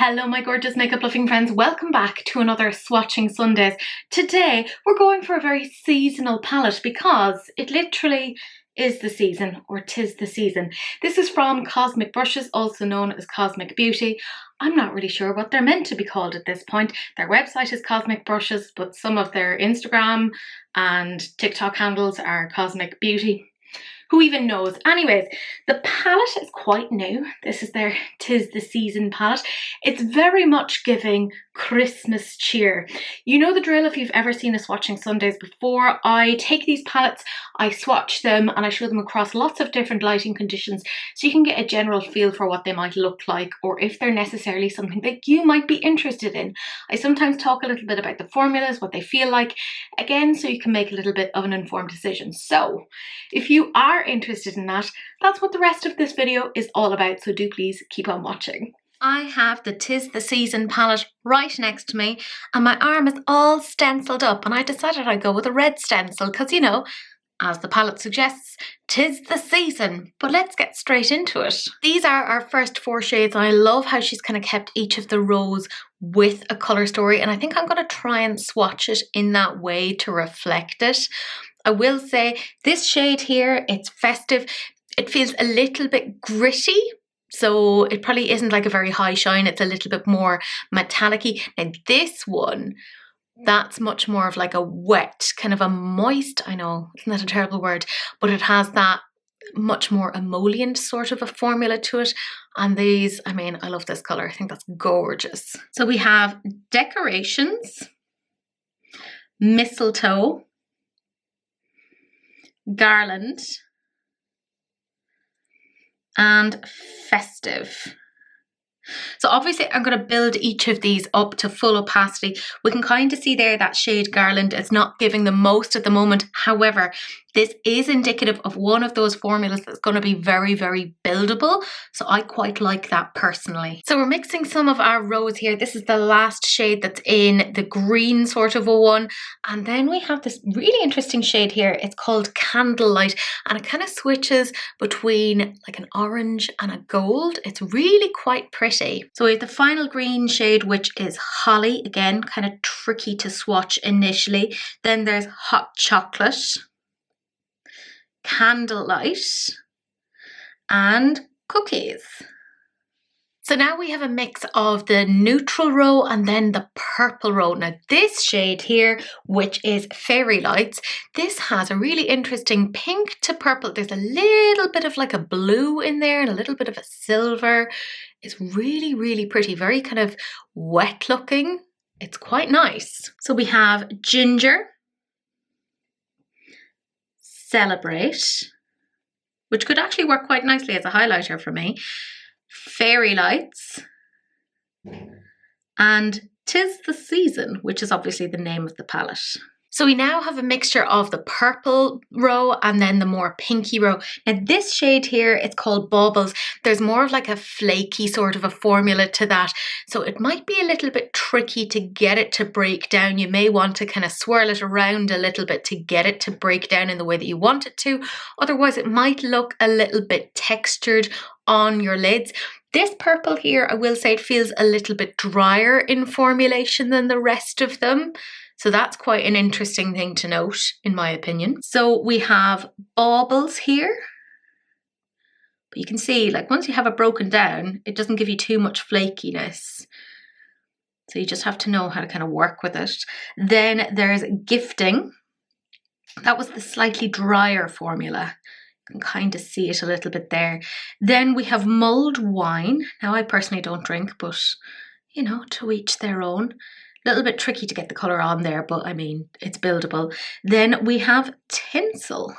Hello my gorgeous makeup loving friends, welcome back to another Swatching Sundays. Today we're going for a very seasonal palette because it literally is the season, or 'tis the season. This is from Cosmic Brushes, also known as Cosmic Beauty. I'm not really sure what they're meant to be called at this point. Their website is Cosmic Brushes, but some of their Instagram and TikTok handles are Cosmic Beauty. Who even knows? Anyways, the palette is quite new. This is their 'Tis the Season palette. It's very much giving Christmas cheer. You know the drill if you've ever seen a Swatching Sundays before. I take these palettes, I swatch them, and I show them across lots of different lighting conditions so you can get a general feel for what they might look like, or if they're necessarily something that you might be interested in. I sometimes talk a little bit about the formulas, what they feel like, again, so you can make a little bit of an informed decision. So if you are interested in that, that's what the rest of this video is all about, so do please keep on watching. I have the 'Tis the Season palette right next to me and my arm is all stenciled up, and I decided I'd go with a red stencil because, you know, as the palette suggests, 'tis the season. But let's get straight into it. These are our first four shades, and I love how she's kind of kept each of the rows with a colour story, and I think I'm going to try and swatch it in that way to reflect it. I will say this shade here, it's festive. It feels a little bit gritty, so it probably isn't like a very high shine. It's a little bit more metallic-y. Now this one, that's much more of like a wet, kind of a moist, I know, isn't that a terrible word, but it has that much more emollient sort of a formula to it. And these, I mean, I love this colour. I think that's gorgeous. So we have Decorations, Mistletoe, Garland, and Festive. So obviously I'm going to build each of these up to full opacity. We can kind of see there that shade Garland is not giving the most at the moment. However, this is indicative of one of those formulas that's going to be very, very buildable. So I quite like that personally. So we're mixing some of our rows here. This is the last shade that's in the green sort of a one. And then we have this really interesting shade here. It's called Candlelight, and it kind of switches between like an orange and a gold. It's really quite pretty. So we have the final green shade, which is Holly. Again, kind of tricky to swatch initially. Then there's Hot Chocolate, Candlelight, and Cookies. So now we have a mix of the neutral row and then the purple row. Now this shade here, which is Fairy Lights, this has a really interesting pink to purple. There's a little bit of like a blue in there and a little bit of a silver. It's really, really pretty, very kind of wet looking. It's quite nice. So we have Ginger, Celebrate, which could actually work quite nicely as a highlighter for me, Fairy Lights, and 'Tis the Season, which is obviously the name of the palette. So we now have a mixture of the purple row and then the more pinky row. Now this shade here, it's called Baubles. There's more of like a flaky sort of a formula to that. So it might be a little bit tricky to get it to break down. You may want to kind of swirl it around a little bit to get it to break down in the way that you want it to. Otherwise it might look a little bit textured on your lids. This purple here, I will say it feels a little bit drier in formulation than the rest of them. So that's quite an interesting thing to note, in my opinion. So we have Baubles here. But you can see, like, once you have it broken down, it doesn't give you too much flakiness. So you just have to know how to kind of work with it. Then there's Gifting. That was the slightly drier formula. You can kind of see it a little bit there. Then we have Mulled Wine. Now, I personally don't drink, but, you know, to each their own. A little bit tricky to get the colour on there, but I mean, it's buildable. Then we have Tinsel,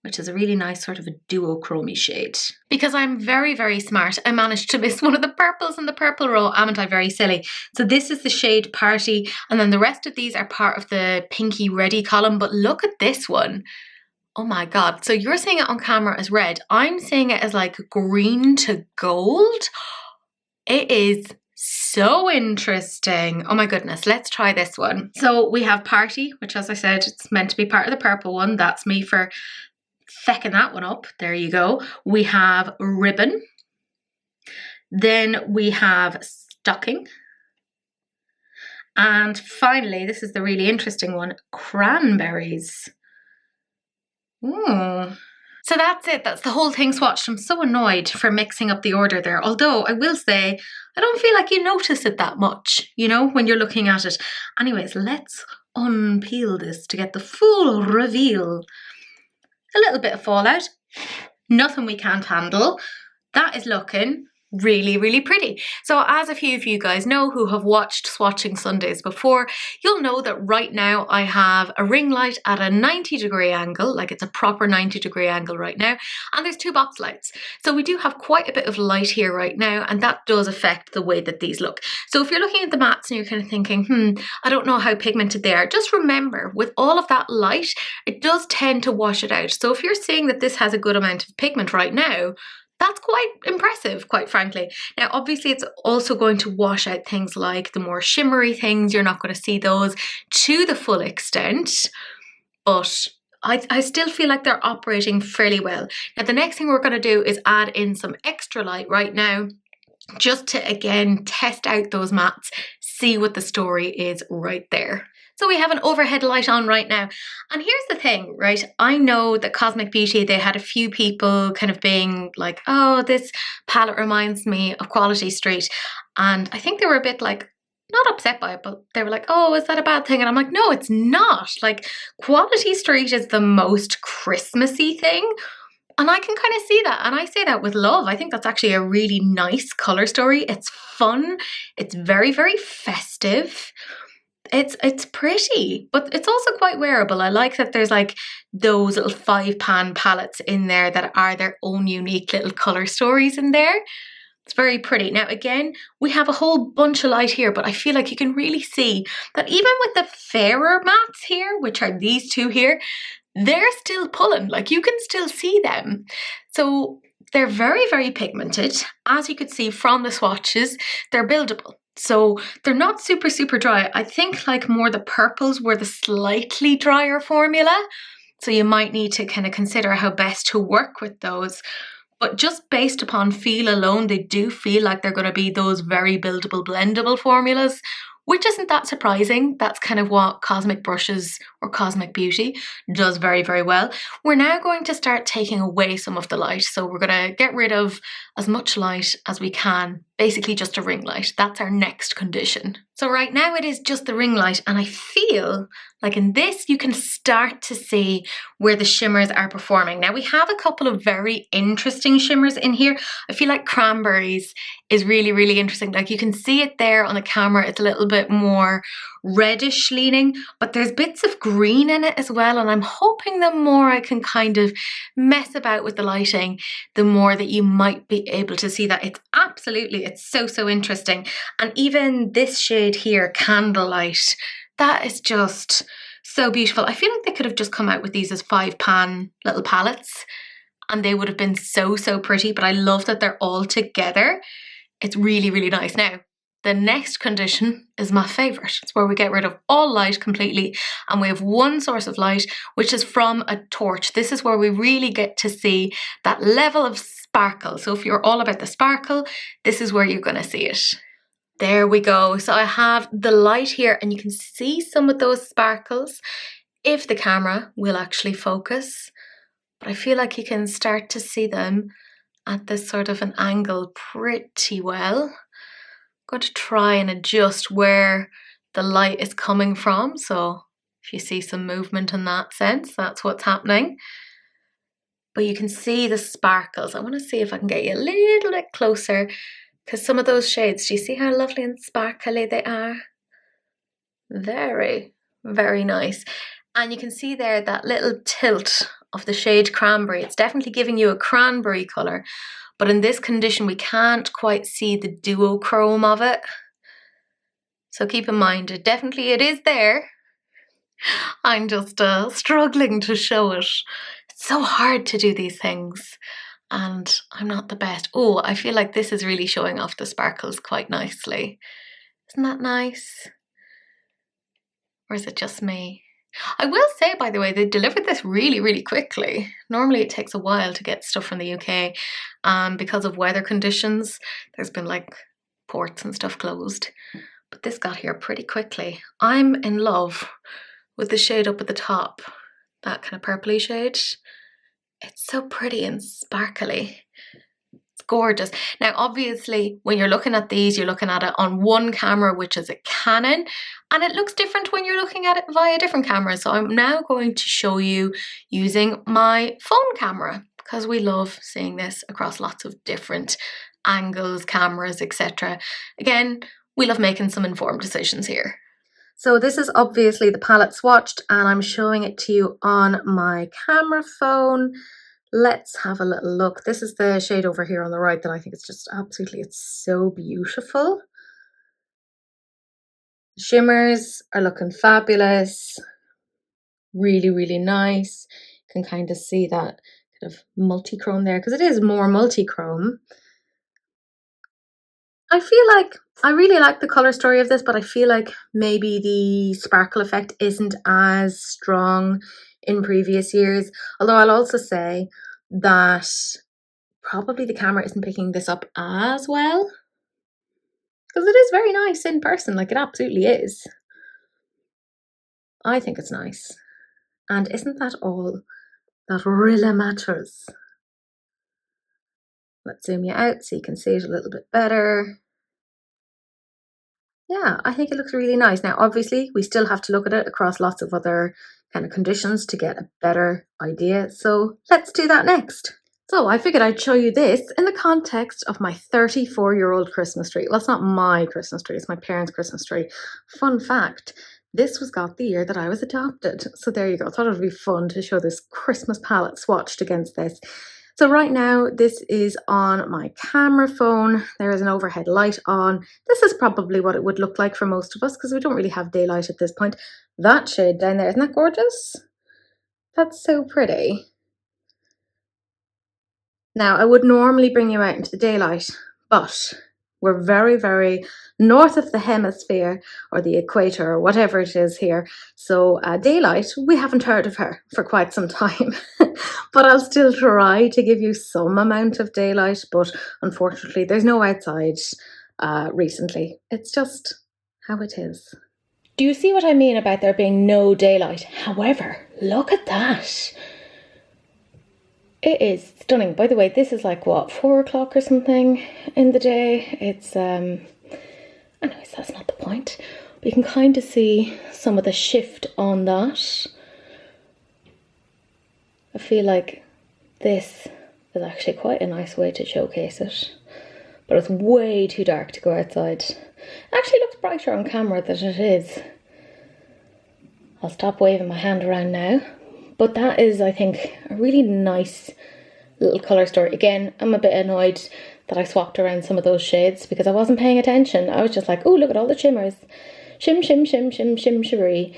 which is a really nice sort of a duochrome shade. Because I'm very, very smart, I managed to miss one of the purples in the purple row, haven't I? Very silly. So this is the shade Party, and then the rest of these are part of the pinky ready column, but look at this one. Oh my God. So you're seeing it on camera as red. I'm seeing it as like green to gold. It is so interesting. Oh my goodness, let's try this one. So we have Party, which, as I said, it's meant to be part of the purple one. That's me for fecking that one up. There you go. We have Ribbon. Then we have Stocking. And finally, this is the really interesting one, Cranberries. Ooh. So that's it. That's the whole thing swatched. I'm so annoyed for mixing up the order there. Although I will say, I don't feel like you notice it that much, you know, when you're looking at it. Anyways, let's unpeel this to get the full reveal. A little bit of fallout. Nothing we can't handle. That is looking really, really pretty. So as a few of you guys know who have watched Swatching Sundays before, you'll know that right now I have a ring light at a 90-degree angle, like it's a proper 90-degree angle right now, and there's two box lights. So we do have quite a bit of light here right now, and that does affect the way that these look. So if you're looking at the mattes and you're kind of thinking, I don't know how pigmented they are, just remember, with all of that light, it does tend to wash it out. So if you're seeing that this has a good amount of pigment right now, that's quite impressive, quite frankly. Now, obviously, it's also going to wash out things like the more shimmery things. You're not going to see those to the full extent, but I still feel like they're operating fairly well. Now, the next thing we're going to do is add in some extra light right now, just to, again, test out those mattes, see what the story is right there. So we have an overhead light on right now. And here's the thing, right? I know that Cosmic Beauty, they had a few people kind of being like, oh, this palette reminds me of Quality Street. And I think they were a bit like, not upset by it, but they were like, oh, is that a bad thing? And I'm like, no, it's not. Like, Quality Street is the most Christmassy thing. And I can kind of see that. And I say that with love. I think that's actually a really nice color story. It's fun. It's very, very festive. It's pretty, but it's also quite wearable. I like that there's like those little 5-pan palettes in there that are their own unique little color stories in there. It's very pretty. Now again, we have a whole bunch of light here, but I feel like you can really see that even with the fairer mattes here, which are these two here, they're still pulling, like you can still see them. So they're very, very pigmented. As you could see from the swatches, they're buildable. So they're not super, super dry. I think like more the purples were the slightly drier formula. So you might need to kind of consider how best to work with those. But just based upon feel alone, they do feel like they're going to be those very buildable, blendable formulas, which isn't that surprising. That's kind of what Cosmic Brushes or Cosmic Beauty does very, very well. We're now going to start taking away some of the light. So we're going to get rid of as much light as we can, basically just a ring light. That's our next condition. So right now it is just the ring light, and I feel like in this you can start to see where the shimmers are performing. Now we have a couple of very interesting shimmers in here. I feel like Cranberries is really, really interesting. Like you can see it there on the camera, it's a little bit more reddish leaning, but there's bits of green in it as well, and I'm hoping the more I can kind of mess about with the lighting, the more that you might be able to see that. It's so interesting. And even this shade here, Candlelight, that is just so beautiful. I feel like they could have just come out with these as 5-pan little palettes and they would have been so pretty, but I love that they're all together. It's really, really nice. Now, the next condition is my favorite. It's where we get rid of all light completely and we have one source of light, which is from a torch. This is where we really get to see that level of sparkle. So if you're all about the sparkle, this is where you're going to see it. There we go. So I have the light here and you can see some of those sparkles if the camera will actually focus. But I feel like you can start to see them at this sort of an angle pretty well. Going to try and adjust where the light is coming from. So if you see some movement in that sense, that's what's happening. But you can see the sparkles. I want to see if I can get you a little bit closer, because some of those shades, do you see how lovely and sparkly they are? Very, very nice. And you can see there that little tilt of the shade Cranberry. It's definitely giving you a cranberry colour. But in this condition, we can't quite see the duochrome of it. So keep in mind, it is there. I'm just struggling to show it. It's so hard to do these things. And I'm not the best. Oh, I feel like this is really showing off the sparkles quite nicely. Isn't that nice? Or is it just me? I will say, by the way, they delivered this really, really quickly. Normally it takes a while to get stuff from the UK. Because of weather conditions, there's been like ports and stuff closed. But this got here pretty quickly. I'm in love with the shade up at the top, that kind of purpley shade. It's so pretty and sparkly. It's gorgeous. Now, obviously, when you're looking at these, you're looking at it on one camera, which is a Canon, and it looks different when you're looking at it via different cameras. So I'm now going to show you using my phone camera, because we love seeing this across lots of different angles, cameras, etc. Again, we love making some informed decisions here. So this is obviously the palette swatched, and I'm showing it to you on my camera phone. Let's have a little look. This is the shade over here on the right that I think is just absolutely, it's so beautiful. The shimmers are looking fabulous. Really, really nice. You can kind of see that kind of multi-chrome there, because it is more multi-chrome. I feel like I really like the color story of this, but I feel like maybe the sparkle effect isn't as strong in previous years. Although I'll also say that probably the camera isn't picking this up as well, because it is very nice in person, like it absolutely is. I think it's nice. And isn't that all that really matters? Let's zoom you out so you can see it a little bit better. Yeah, I think it looks really nice. Now, obviously, we still have to look at it across lots of other kind of conditions to get a better idea. So let's do that next. So I figured I'd show you this in the context of my 34-year-old Christmas tree. Well, it's not my Christmas tree, it's my parents' Christmas tree. Fun fact, this was got the year that I was adopted. So there you go. I thought it would be fun to show this Christmas palette swatched against this. So right now, this is on my camera phone. There is an overhead light on. This is probably what it would look like for most of us, because we don't really have daylight at this point. That shade down there, isn't that gorgeous? That's so pretty. Now, I would normally bring you out into the daylight, but we're very, very north of the hemisphere or the equator or whatever it is here. So daylight, we haven't heard of her for quite some time, but I'll still try to give you some amount of daylight. But unfortunately, there's no outside recently. It's just how it is. Do you see what I mean about there being no daylight? However, look at that. It is stunning. By the way, this is like what, 4 o'clock or something in the day. It's anyways, that's not the point. But you can kind of see some of the shift on that. I feel like this is actually quite a nice way to showcase it. But it's way too dark to go outside. It actually looks brighter on camera than it is. I'll stop waving my hand around now. But that is, I think, a really nice little colour story. Again, I'm a bit annoyed that I swapped around some of those shades because I wasn't paying attention. I was just like, oh, look at all the shimmers. Shim, shim, shim, shim, shim, shimmery.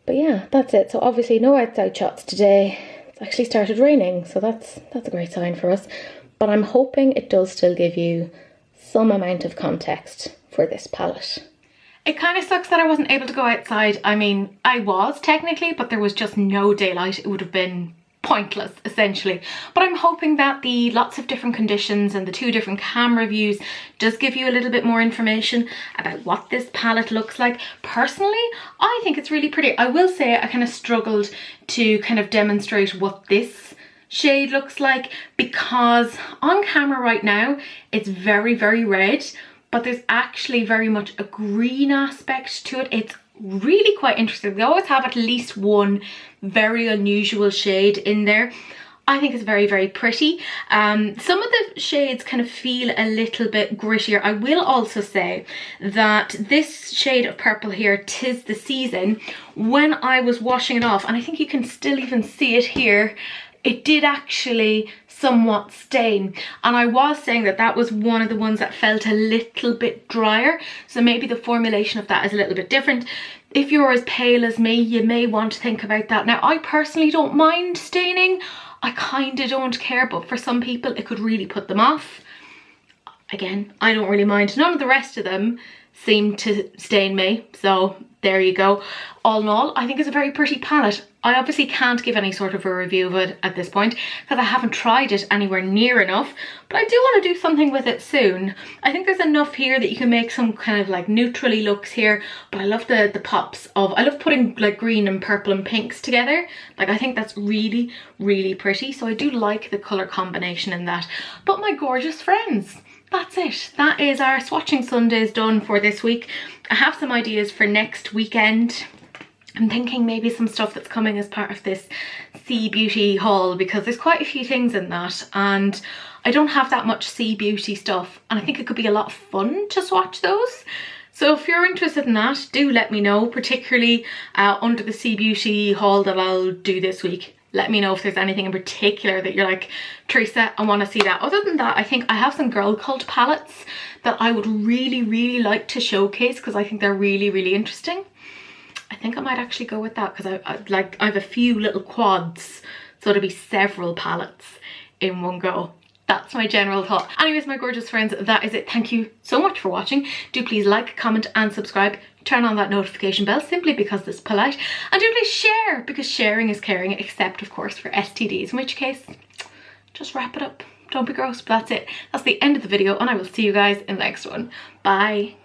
But yeah, that's it. So obviously no outside shots today. It's actually started raining, so that's a great sign for us. But I'm hoping it does still give you some amount of context for this palette. It kind of sucks that I wasn't able to go outside. I mean, I was technically, but there was just no daylight. It would have been pointless, essentially. But I'm hoping that the lots of different conditions and the 2 different camera views does give you a little bit more information about what this palette looks like. Personally, I think it's really pretty. I will say I kind of struggled to kind of demonstrate what this shade looks like, because on camera right now, it's very, very red. But there's actually very much a green aspect to it. It's really quite interesting. They always have at least one very unusual shade in there. I think it's very, very pretty. Some of the shades kind of feel a little bit grittier. I will also say that this shade of purple here, 'Tis the Season, when I was washing it off, and I think you can still even see it here, it did actually somewhat stain, and I was saying that that was one of the ones that felt a little bit drier, so maybe the formulation of that is a little bit different. If you're as pale as me, you may want to think about that. Now, I personally don't mind staining. I kind of don't care, but for some people it could really put them off. again, I don't really mind. None of the rest of them seem to stain me, so there you go. All in all, I think it's a very pretty palette. I obviously can't give any sort of a review of it at this point because I haven't tried it anywhere near enough, but I do want to do something with it soon. I think there's enough here that you can make some kind of like neutrally looks here, but I love the pops of, I love putting like green and purple and pinks together. Like I think that's really, really pretty, so I do like the colour combination in that. But my gorgeous friends, that's it. That is our swatching Sundays done for this week. I have some ideas for next weekend. I'm thinking maybe some stuff that's coming as part of this Sea Beauty haul, because there's quite a few things in that and I don't have that much Sea Beauty stuff, and I think it could be a lot of fun to swatch those. So if you're interested in that, do let me know, particularly under the Sea Beauty haul that I'll do this week. Let me know if there's anything in particular that you're like, Teresa, I want to see that. Other than that, I think I have some Girl Cult palettes that I would really, really like to showcase because I think they're really, really interesting. I think I might actually go with that because I have a few little quads, so it'll be several palettes in one go. That's my general thought. Anyways, my gorgeous friends, that is it. Thank you so much for watching. Do please like, comment and subscribe. Turn on that notification bell simply because it's polite. And do please share, because sharing is caring, except of course for STDs, in which case, just wrap it up. Don't be gross, but that's it. That's the end of the video and I will see you guys in the next one. Bye.